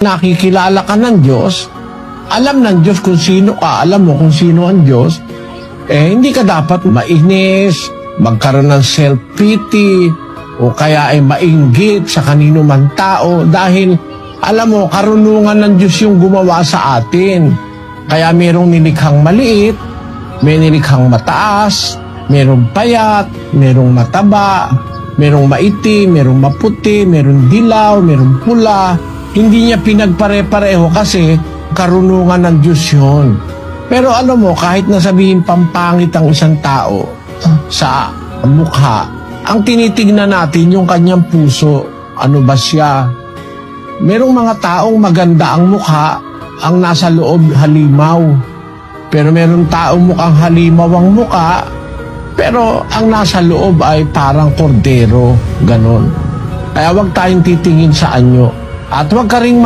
nakikilala ka ng Diyos, alam ng Diyos kung sino ka, alam mo kung sino ang Diyos, hindi ka dapat mainis, magkaroon ng self-pity, o kaya ay mainggit sa kanino man tao, dahil alam mo, karunungan ng Diyos yung gumawa sa atin. Kaya merong nilikhang maliit, may nilikhang mataas, merong payat, merong mataba, merong maitim, merong maputi, merong dilaw, merong pula. Hindi niya pinagpare-pareho kasi karunungan ng Diyos yun. Pero alam mo, kahit nasabihin pampangit ang isang tao sa mukha, ang tinitignan natin yung kanyang puso. Ano ba siya? Merong mga taong maganda ang mukha, ang nasa loob halimaw. Pero merong taong mukhang halimaw ang mukha, pero ang nasa loob ay parang kordero, ganon. Kaya wag tayong titingin sa anyo. At wag ka ring